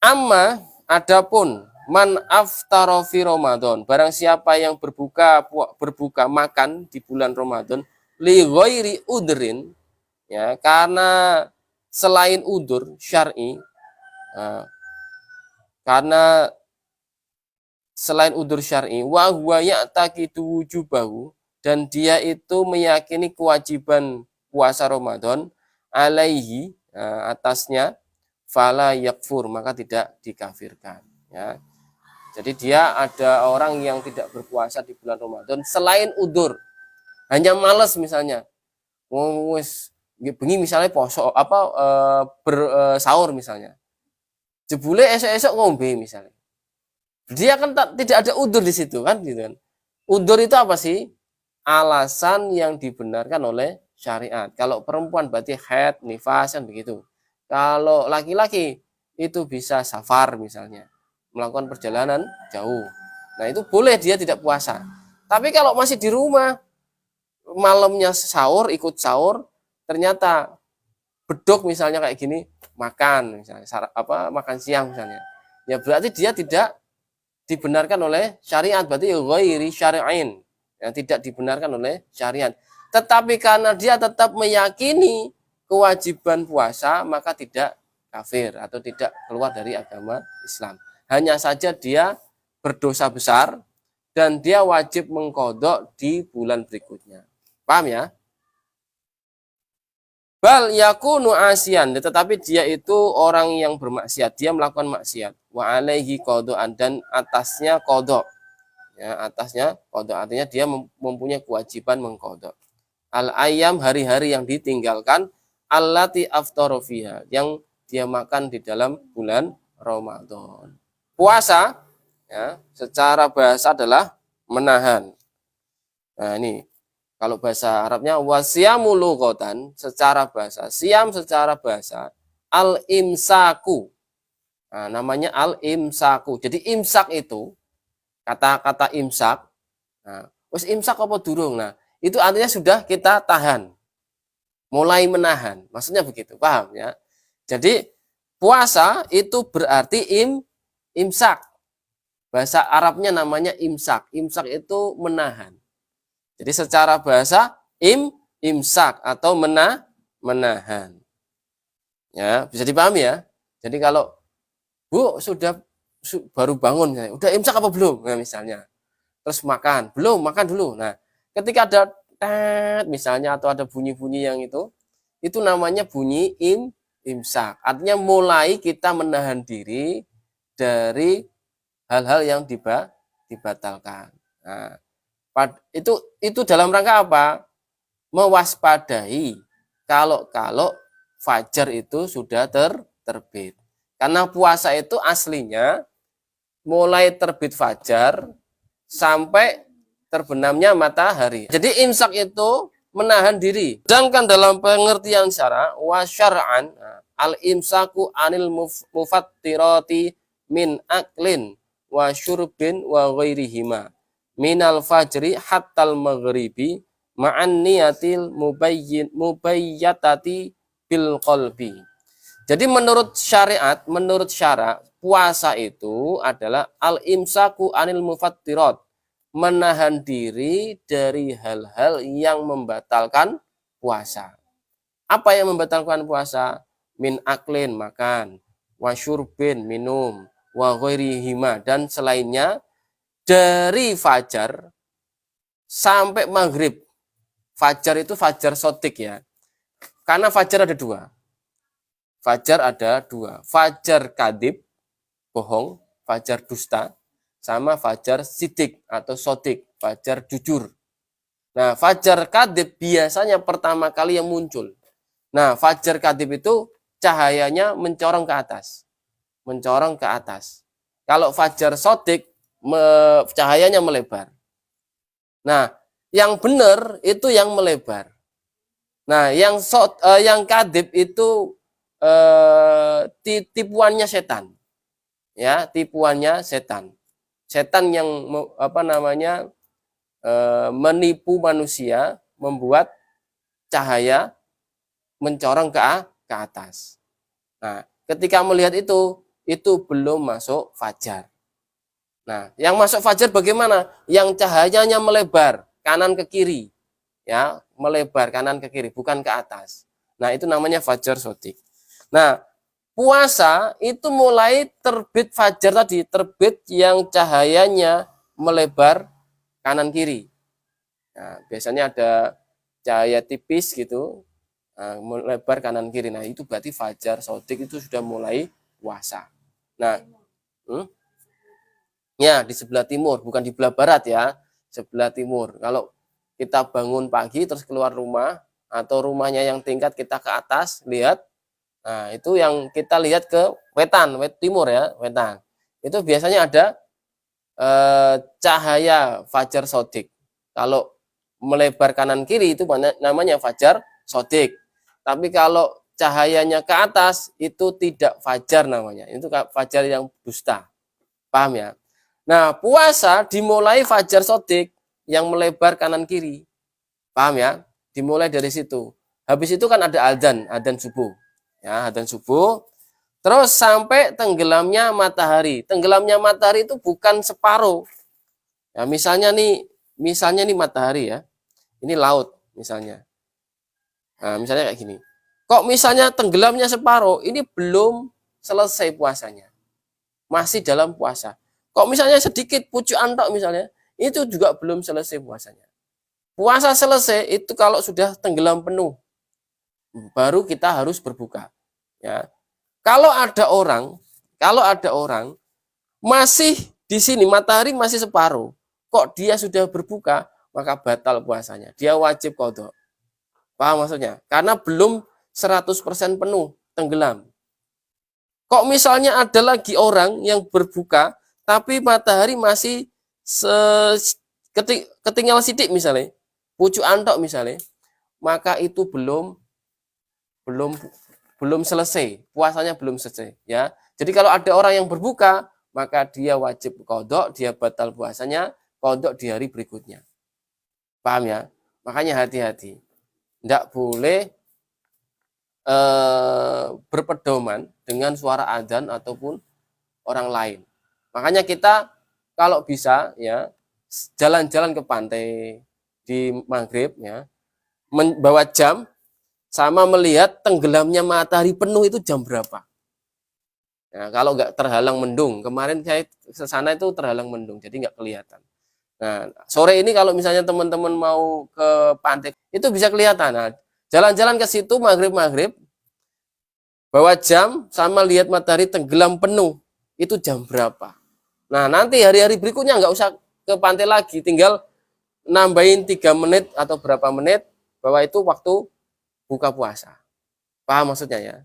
Amma adapun man aftara fi Ramadan, barang siapa yang berbuka makan di bulan Ramadan li ghairi udrin, ya, karena selain udur syar'i, karena selain udur syar'i, wa huwa ya'taqidu wujubahu, dan dia itu meyakini kewajiban puasa Ramadan alaihi, atasnya, fala yakfur, maka tidak dikafirkan, ya. Jadi dia ada orang yang tidak berpuasa di bulan Ramadan selain udur, hanya malas misalnya, wis bengi misalnya poso apa bersahur misalnya, jebule esok-esok ngombe misalnya, dia kan tidak ada udur di situ kan, gitu kan. Udur itu apa sih? Alasan yang dibenarkan oleh syariat. Kalau perempuan berarti haid, nifas, kan begitu. Kalau laki-laki itu bisa safar misalnya, melakukan perjalanan jauh. Nah, itu boleh dia tidak puasa. Tapi kalau masih di rumah, malamnya sahur, ikut sahur, ternyata beduk misalnya kayak gini, makan misalnya, makan siang misalnya. Ya berarti dia tidak dibenarkan oleh syariat, berarti ghairi syar'in, yang tidak dibenarkan oleh syariat. Tetapi karena dia tetap meyakini kewajiban puasa, maka tidak kafir atau tidak keluar dari agama Islam. Hanya saja dia berdosa besar dan dia wajib mengkodok di bulan berikutnya. Paham ya? Bal yakunu asian, tetapi dia itu orang yang bermaksiat, dia melakukan maksiat. Wa alaihi qada'an, dan atasnya kodok. Ya, atasnya kodok, artinya dia mempunyai kewajiban mengkodok. Al ayam, hari-hari yang ditinggalkan, allati aftara fiha, yang dia makan di dalam bulan Ramadan. Puasa, ya, secara bahasa adalah menahan. Nah, ini kalau bahasa Arabnya wasyamu lughatan, secara bahasa, siam secara bahasa, al-imsaku. Nah, namanya al-imsaku. Jadi imsak itu, kata-kata imsak, nah, wis imsak apa durung? Nah, itu artinya sudah kita tahan, mulai menahan. Maksudnya begitu, paham ya? Jadi puasa itu berarti imsak. Bahasa Arabnya namanya imsak. Imsak itu menahan. Jadi secara bahasa imsak atau menahan. Ya, bisa dipahami ya. Jadi kalau Bu sudah baru bangun, udah imsak apa belum? Nah, misalnya. Terus makan, belum, makan dulu. Nah, ketika ada misalnya atau ada bunyi-bunyi yang itu namanya bunyi imsak. Artinya mulai kita menahan diri dari hal-hal yang dibatalkan. Nah, itu dalam rangka apa? Mewaspadai kalau fajar itu sudah terbit. Karena puasa itu aslinya mulai terbit fajar sampai terbenamnya matahari. Jadi imsak itu menahan diri. Sedangkan dalam pengertian syara wa syar'an, al-imsaku anil mufattirati min aklin wa syurbin wa ghairihima minal fajri hattal maghribi ma'an niyatil mubayyatati bil qalbi. Jadi menurut syariat, menurut syara, puasa itu adalah al-imsaku anil mufattirat, menahan diri dari hal-hal yang membatalkan puasa. Apa yang membatalkan puasa? Min aklin, makan, wa syurbin, minum, wa ghairihima, dan selainnya, dari fajar sampai maghrib. Fajar itu fajar sotik ya. Karena fajar ada dua. Fajar ada dua. Fajar kadib, bohong, fajar dusta, sama fajar sidik atau sotik, fajar jujur. Nah, fajar kadib biasanya pertama kali yang muncul. Nah, fajar kadib itu cahayanya mencorong ke atas. Mencorong ke atas. Kalau fajar sotik, cahayanya melebar. Nah, yang benar itu yang melebar. Nah, yang kadib itu tipuannya setan. Ya, tipuannya setan. Setan yang menipu manusia, membuat cahaya mencorong ke atas. Nah, ketika melihat itu, itu belum masuk fajar. Nah, yang masuk fajar bagaimana? Yang cahayanya melebar kanan ke kiri, ya, melebar kanan ke kiri, bukan ke atas. Nah, itu namanya fajar sodik. Nah, puasa itu mulai terbit fajar tadi, terbit yang cahayanya melebar kanan kiri. Nah, biasanya ada cahaya tipis gitu, melebar kanan kiri. Nah, itu berarti fajar sodik itu sudah mulai puasa. Nah, ya di sebelah timur, bukan di sebelah barat ya, sebelah timur. Kalau kita bangun pagi terus keluar rumah atau rumahnya yang tingkat kita ke atas lihat, nah itu yang kita lihat ke wetan, timur ya, wetan. Itu biasanya ada cahaya fajar sodik. Kalau melebar kanan kiri itu namanya fajar sodik. Tapi kalau cahayanya ke atas itu tidak fajar namanya, itu fajar yang dusta. Paham ya? Nah, puasa dimulai fajar sodik yang melebar kanan kiri. Paham ya? Dimulai dari situ. Habis itu kan ada adzan subuh. Ya, adzan subuh. Terus sampai tenggelamnya matahari. Tenggelamnya matahari itu bukan separuh. Ya, misalnya nih matahari ya. Ini laut misalnya. Nah, misalnya kayak gini. Kok misalnya tenggelamnya separuh, ini belum selesai puasanya. Masih dalam puasa. Kok misalnya sedikit pucuk antok misalnya, itu juga belum selesai puasanya. Puasa selesai itu kalau sudah tenggelam penuh, baru kita harus berbuka. Ya, kalau ada orang masih di sini matahari masih separuh, kok dia sudah berbuka, maka batal puasanya. Dia wajib qadha. Paham maksudnya? Karena belum 100% penuh tenggelam. Kok misalnya ada lagi orang yang berbuka tapi matahari masih ketinggal sidik misalnya, pucuk antok misalnya, maka itu belum selesai, puasanya belum selesai ya. Jadi kalau ada orang yang berbuka, maka dia wajib qadha, dia batal puasanya, qadha di hari berikutnya. Paham ya? Makanya hati-hati. Tidak boleh berpedoman dengan suara adzan ataupun orang lain. Makanya kita kalau bisa ya jalan-jalan ke pantai di maghrib ya, membawa jam sama melihat tenggelamnya matahari penuh itu jam berapa. Nah, kalau nggak terhalang mendung, kemarin saya ke sana itu terhalang mendung, jadi nggak kelihatan. Nah, sore ini kalau misalnya teman-teman mau ke pantai, itu bisa kelihatan. Nah, jalan-jalan ke situ maghrib-maghrib, bawa jam sama lihat matahari tenggelam penuh, itu jam berapa. Nah, nanti hari-hari berikutnya nggak usah ke pantai lagi, tinggal nambahin 3 menit atau berapa menit, bahwa itu waktu buka puasa. Paham maksudnya ya?